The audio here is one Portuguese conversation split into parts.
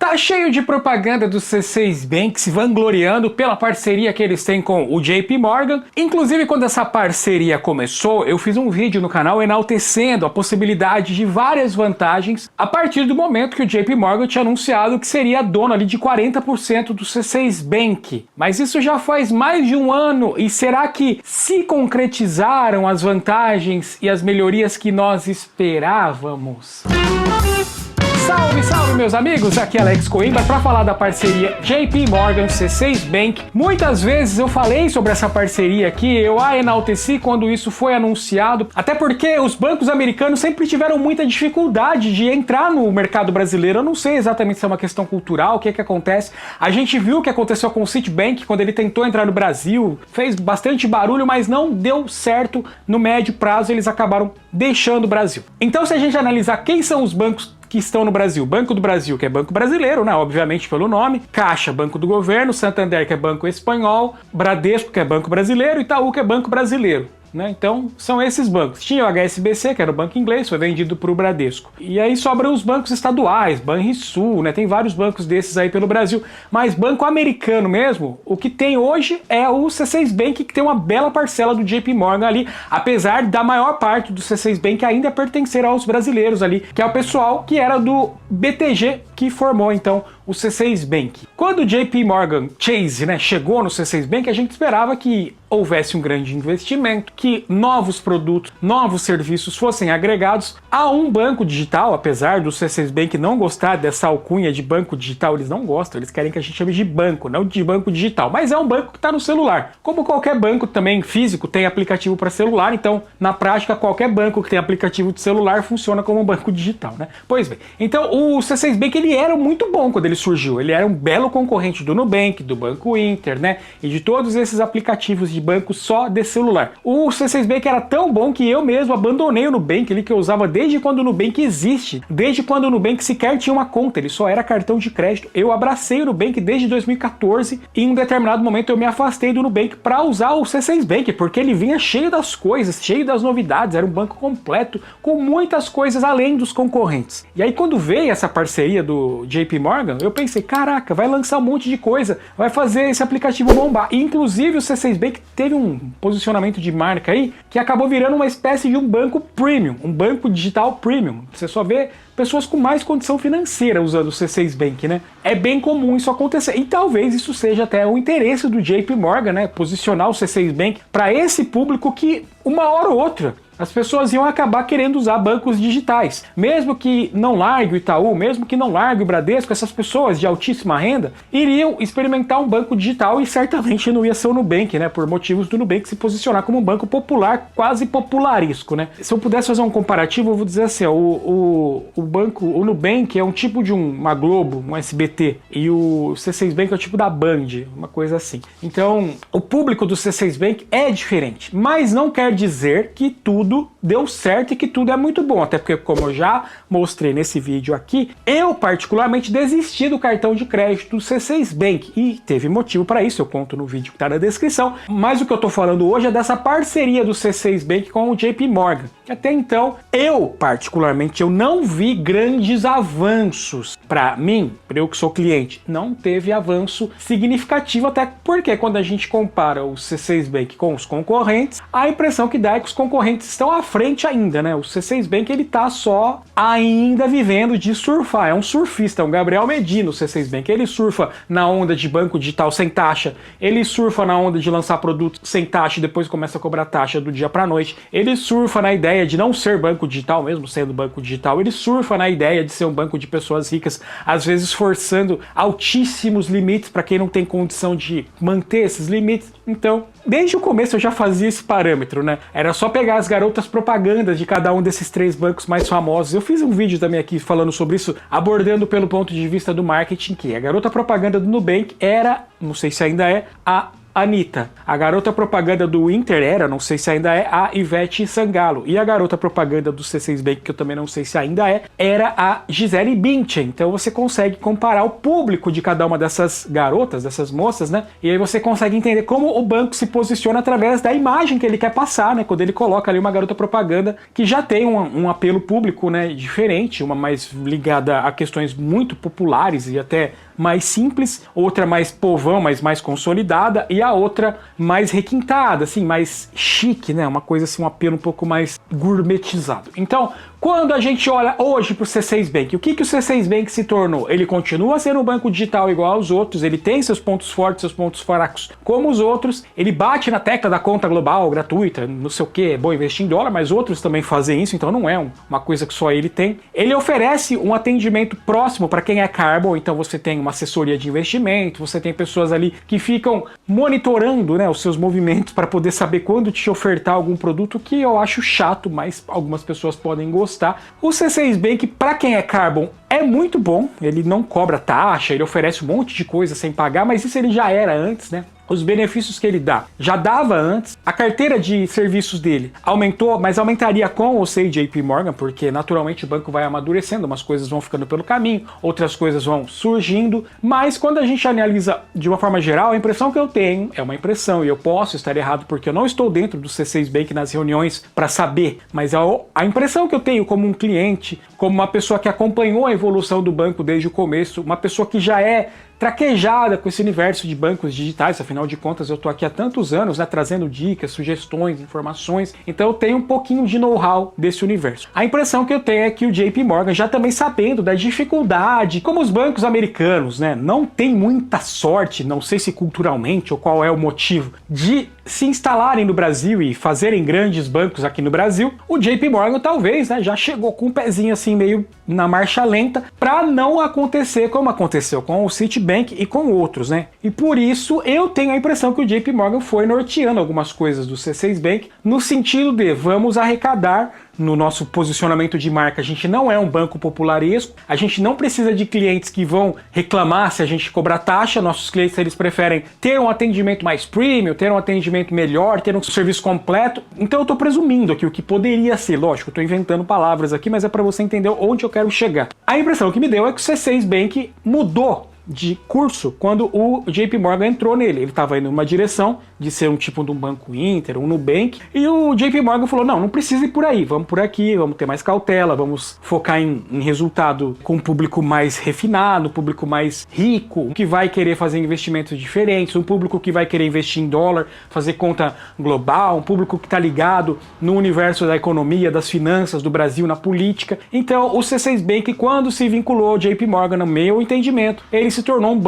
Tá cheio de propaganda do C6 Bank se vangloriando pela parceria que eles têm com o JP Morgan. Inclusive, quando essa parceria começou, eu fiz um vídeo no canal enaltecendo a possibilidade de várias vantagens a partir do momento que o JP Morgan tinha anunciado que seria dono ali de 40% do C6 Bank. Mas isso já faz mais de um ano, e será que se concretizaram as vantagens e as melhorias que nós esperávamos? Salve, salve meus amigos, aqui é Alex Coimbra para falar da parceria JP Morgan C6 Bank. Muitas vezes eu falei sobre essa parceria aqui, eu a enalteci quando isso foi anunciado, até porque os bancos americanos sempre tiveram muita dificuldade de entrar no mercado brasileiro. Eu não sei exatamente se é uma questão cultural, o que é que acontece. A gente viu o que aconteceu com o Citibank quando ele tentou entrar no Brasil, fez bastante barulho, mas não deu certo. No médio prazo eles acabaram deixando o Brasil. Então, se a gente analisar quem são os bancos que estão no Brasil: Banco do Brasil, que é banco brasileiro, né, obviamente pelo nome, Caixa, Banco do Governo, Santander, que é banco espanhol, Bradesco, que é banco brasileiro, Itaú, que é banco brasileiro. Então, são esses bancos. Tinha o HSBC, que era o banco inglês, foi vendido para o Bradesco. E aí sobram os bancos estaduais, Banrisul, tem vários bancos desses aí pelo Brasil. Mas banco americano mesmo, o que tem hoje é o C6 Bank, que tem uma bela parcela do JP Morgan ali, apesar da maior parte do C6 Bank ainda pertencer aos brasileiros ali, que é o pessoal que era do BTG, que formou então o C6 Bank. Quando o JP Morgan Chase, chegou no C6 Bank, a gente esperava que houvesse um grande investimento, que novos produtos, novos serviços fossem agregados a um banco digital. Apesar do C6 Bank não gostar dessa alcunha de banco digital, eles não gostam, eles querem que a gente chame de banco, não de banco digital, mas é um banco que está no celular. Como qualquer banco também físico tem aplicativo para celular, então na prática qualquer banco que tem aplicativo de celular funciona como um banco digital, Pois bem, então o C6 Bank ele era muito bom quando ele surgiu, ele era um belo concorrente do Nubank, do Banco Inter, e de todos esses aplicativos de banco só de celular. O C6 Bank era tão bom que eu mesmo abandonei o Nubank, ele que eu usava desde quando o Nubank existe, desde quando o Nubank sequer tinha uma conta, ele só era cartão de crédito. Eu abracei o Nubank desde 2014 e em um determinado momento eu me afastei do Nubank para usar o C6 Bank, porque ele vinha cheio das coisas, cheio das novidades, era um banco completo, com muitas coisas além dos concorrentes. E aí quando veio essa parceria do JP Morgan, eu pensei, caraca, vai lançar um monte de coisa, vai fazer esse aplicativo bombar. E, inclusive o C6 Bank teve um posicionamento de marca aí que acabou virando uma espécie de um banco premium, um banco digital premium. Você só vê pessoas com mais condição financeira usando o C6 Bank, É bem comum isso acontecer. E talvez isso seja até o interesse do JP Morgan, posicionar o C6 Bank para esse público que uma hora ou outra as pessoas iam acabar querendo usar bancos digitais. Mesmo que não largue o Itaú, mesmo que não largue o Bradesco, essas pessoas de altíssima renda iriam experimentar um banco digital e certamente não ia ser o Nubank, por motivos do Nubank se posicionar como um banco popular, quase popularesco, Se eu pudesse fazer um comparativo, eu vou dizer assim, o Nubank é um tipo de uma Globo, um SBT, e o C6 Bank é o tipo da Band, uma coisa assim. Então, o público do C6 Bank é diferente, mas não quer dizer que tudo deu certo e que tudo é muito bom, até porque, como eu já mostrei nesse vídeo aqui, eu particularmente desisti do cartão de crédito do C6 Bank e teve motivo para isso, eu conto no vídeo que está na descrição, mas o que eu tô falando hoje é dessa parceria do C6 Bank com o JP Morgan. Até então, eu particularmente, eu não vi grandes avanços para mim, eu que sou cliente, não teve avanço significativo, até porque quando a gente compara o C6 Bank com os concorrentes, a impressão que dá é que os concorrentes estão à frente ainda, O C6 Bank ele tá só ainda vivendo de surfar, é um surfista, é um Gabriel Medina o C6 Bank, ele surfa na onda de banco digital sem taxa, ele surfa na onda de lançar produtos sem taxa e depois começa a cobrar taxa do dia pra noite, ele surfa na ideia de não ser banco digital, mesmo sendo banco digital, ele surfa na ideia de ser um banco de pessoas ricas, às vezes forçando altíssimos limites para quem não tem condição de manter esses limites. Então, desde o começo eu já fazia esse parâmetro, Era só pegar as garotas propagandas de cada um desses 3 bancos mais famosos. Eu fiz um vídeo também aqui falando sobre isso, abordando pelo ponto de vista do marketing, que a garota propaganda do Nubank era, não sei se ainda é, a Anitta. A garota propaganda do Inter era, não sei se ainda é, a Ivete Sangalo. E a garota propaganda do C6 Bank, que eu também não sei se ainda é, era a Gisele Bündchen. Então você consegue comparar o público de cada uma dessas garotas, dessas moças, né? E aí você consegue entender como o banco se posiciona através da imagem que ele quer passar, né? Quando ele coloca ali uma garota propaganda que já tem um apelo público, né, diferente, uma mais ligada a questões muito populares e até mais simples, outra mais povão, mas mais consolidada, e a outra mais requintada, assim, mais chique, né? Uma coisa assim, um apelo um pouco mais gourmetizado. Então, quando a gente olha hoje para o C6 Bank, o que o C6 Bank se tornou? Ele continua sendo um banco digital igual aos outros, ele tem seus pontos fortes, seus pontos fracos como os outros, ele bate na tecla da conta global, gratuita, não sei o que, é bom investir em dólar, mas outros também fazem isso, então não é uma coisa que só ele tem. Ele oferece um atendimento próximo para quem é Carbon, então você tem uma assessoria de investimento, você tem pessoas ali que ficam monitorando, né, os seus movimentos para poder saber quando te ofertar algum produto, que eu acho chato, mas algumas pessoas podem gostar. O C6 Bank, para quem é Carbon, é muito bom, ele não cobra taxa, ele oferece um monte de coisa sem pagar, mas isso ele já era antes, né? Os benefícios que ele dá já dava antes, a carteira de serviços dele aumentou, mas aumentaria com ou sem JP Morgan, porque naturalmente o banco vai amadurecendo, umas coisas vão ficando pelo caminho, outras coisas vão surgindo, mas quando a gente analisa de uma forma geral, a impressão que eu tenho é uma impressão, e eu posso estar errado porque eu não estou dentro do C6 Bank nas reuniões para saber, mas a impressão que eu tenho como um cliente, como uma pessoa que acompanhou a evolução do banco desde o começo, uma pessoa que já é traquejada com esse universo de bancos digitais, afinal de contas eu estou aqui há tantos anos, né, trazendo dicas, sugestões, informações, então eu tenho um pouquinho de know-how desse universo. A impressão que eu tenho é que o JP Morgan, já também sabendo da dificuldade, como os bancos americanos, né, não tem muita sorte, não sei se culturalmente ou qual é o motivo, de se instalarem no Brasil e fazerem grandes bancos aqui no Brasil, o JP Morgan talvez, né, já chegou com um pezinho assim meio na marcha lenta para não acontecer como aconteceu com o Citibank e com outros, né? E por isso eu tenho a impressão que o JP Morgan foi norteando algumas coisas do C6 Bank no sentido de vamos arrecadar. No nosso posicionamento de marca, a gente não é um banco popularesco, a gente não precisa de clientes que vão reclamar se a gente cobrar taxa, nossos clientes eles preferem ter um atendimento mais premium, ter um atendimento melhor, ter um serviço completo, então eu estou presumindo aqui o que poderia ser, lógico, eu estou inventando palavras aqui, mas é para você entender onde eu quero chegar. A impressão que me deu é que o C6 Bank mudou de curso quando o JP Morgan entrou nele. Ele estava indo numa direção de ser um tipo de um banco Inter, um Nubank, e o JP Morgan falou, não precisa ir por aí, vamos por aqui, vamos ter mais cautela, vamos focar em resultado com um público mais refinado, um público mais rico, que vai querer fazer investimentos diferentes, um público que vai querer investir em dólar, fazer conta global, um público que está ligado no universo da economia, das finanças, do Brasil, na política. Então o C6 Bank, quando se vinculou ao JP Morgan, no meu entendimento, ele se tornou um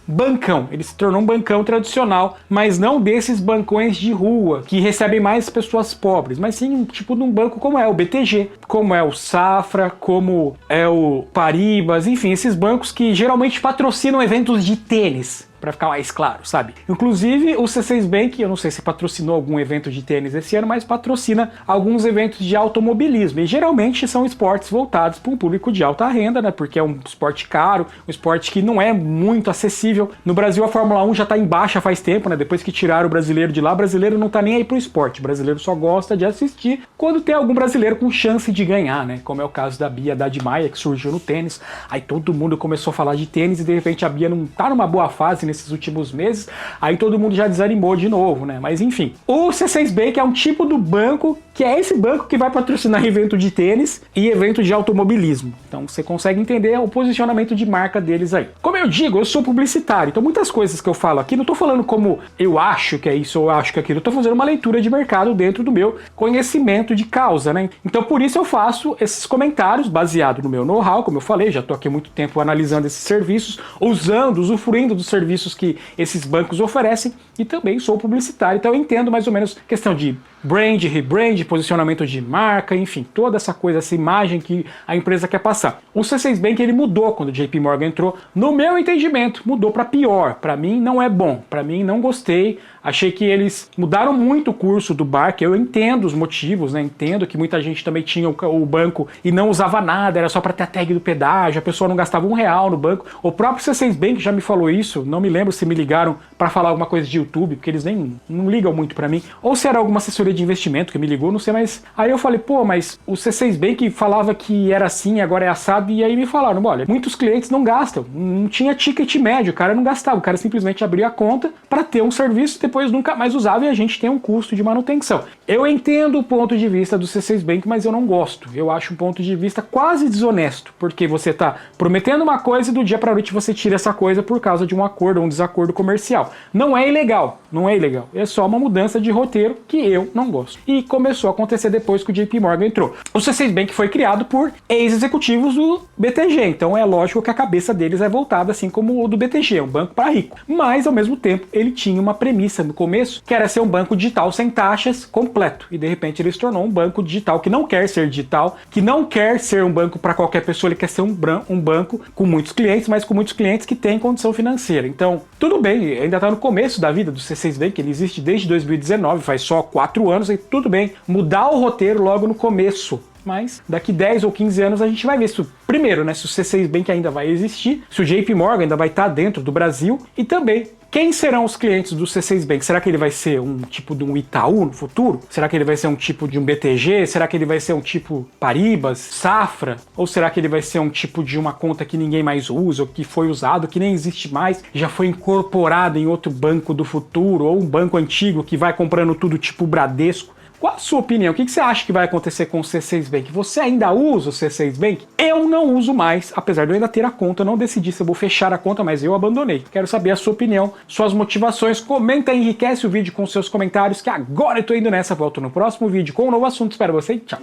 bancão, ele se tornou um bancão tradicional, mas não desses bancões de rua, que recebem mais pessoas pobres, mas sim um tipo de um banco como é o BTG, como é o Safra, como é o Paribas, enfim, esses bancos que geralmente patrocinam eventos de tênis, para ficar mais claro, sabe? Inclusive o C6 Bank, eu não sei se patrocinou algum evento de tênis esse ano, mas patrocina alguns eventos de automobilismo, e geralmente são esportes voltados para um público de alta renda, né? Porque é um esporte caro, um esporte que não é muito acessível. No Brasil a Fórmula 1 já está em baixa faz tempo, né? Depois que tiraram o brasileiro de lá, o brasileiro não tá nem aí pro esporte, o brasileiro só gosta de assistir quando tem algum brasileiro com chance de ganhar, né? Como é o caso da Bia Haddad Maia, que surgiu no tênis, aí todo mundo começou a falar de tênis e de repente a Bia não tá numa boa fase nesses últimos meses, aí todo mundo já desanimou de novo, né? Mas enfim, o C6 Bank é um tipo do banco que é esse banco que vai patrocinar evento de tênis e evento de automobilismo. Então você consegue entender o posicionamento de marca deles aí. Como eu digo, eu sou publicitário, então muitas coisas que eu falo aqui, não tô falando como eu acho que é isso ou eu acho que é aquilo, eu tô fazendo uma leitura de mercado dentro do meu conhecimento de causa, né? Então por isso eu faço esses comentários baseado no meu know-how, como eu falei, já tô aqui há muito tempo analisando esses serviços, usufruindo dos serviços que esses bancos oferecem, e também sou publicitário, então eu entendo mais ou menos questão de brand, rebrand, posicionamento de marca, enfim, toda essa coisa, essa imagem que a empresa quer passar. O C6 Bank ele mudou quando o JP Morgan entrou, no meu entendimento, mudou para pior. Para mim não é bom, para mim não gostei. Achei que eles mudaram muito o curso do Bark. Eu entendo os motivos, né? Entendo que muita gente também tinha o banco e não usava nada, era só para ter a tag do pedágio, a pessoa não gastava R$1 no banco. O próprio C6 Bank já me falou isso, não me lembro se me ligaram para falar alguma coisa de YouTube, porque eles nem não ligam muito para mim, ou se era alguma assessoria de investimento que me ligou, não sei, mas aí eu falei, pô, mas o C6 Bank falava que era assim, agora é assado, e aí me falaram, olha, muitos clientes não gastam, não tinha ticket médio, o cara não gastava, o cara simplesmente abria a conta para ter um serviço, depois nunca mais usava e a gente tem um custo de manutenção. Eu entendo o ponto de vista do C6 Bank, mas eu não gosto. Eu acho um ponto de vista quase desonesto, porque você está prometendo uma coisa e do dia para a noite você tira essa coisa por causa de um acordo ou um desacordo comercial. Não é ilegal, não é ilegal. É só uma mudança de roteiro que eu não gosto. E começou a acontecer depois que o JP Morgan entrou. O C6 Bank foi criado por ex-executivos do BTG, então é lógico que a cabeça deles é voltada assim como o do BTG, um banco para rico. Mas, ao mesmo tempo, ele tinha uma premissa no começo, que era ser um banco digital sem taxas completo. E de repente ele se tornou um banco digital que não quer ser digital, que não quer ser um banco para qualquer pessoa, ele quer ser um banco com muitos clientes, mas com muitos clientes que têm condição financeira. Então, tudo bem, ainda está no começo da vida do C6 Bank, ele existe desde 2019, faz só 4 anos, e tudo bem, mudar o roteiro logo no começo. Mas daqui 10 ou 15 anos a gente vai ver se, primeiro, né, se o C6 Bank ainda vai existir, se o JP Morgan ainda vai estar dentro do Brasil e também quem serão os clientes do C6 Bank? Será que ele vai ser um tipo de um Itaú no futuro? Será que ele vai ser um tipo de um BTG? Será que ele vai ser um tipo Paribas, Safra? Ou será que ele vai ser um tipo de uma conta que ninguém mais usa, ou que foi usado, que nem existe mais, já foi incorporado em outro banco do futuro, ou um banco antigo que vai comprando tudo tipo Bradesco? Qual a sua opinião? O que você acha que vai acontecer com o C6 Bank? Você ainda usa o C6 Bank? Eu não uso mais, apesar de eu ainda ter a conta. Eu não decidi se eu vou fechar a conta, mas eu abandonei. Quero saber a sua opinião, suas motivações. Comenta, enriquece o vídeo com seus comentários, que agora eu tô indo nessa. Volto no próximo vídeo com um novo assunto. Espero você e tchau!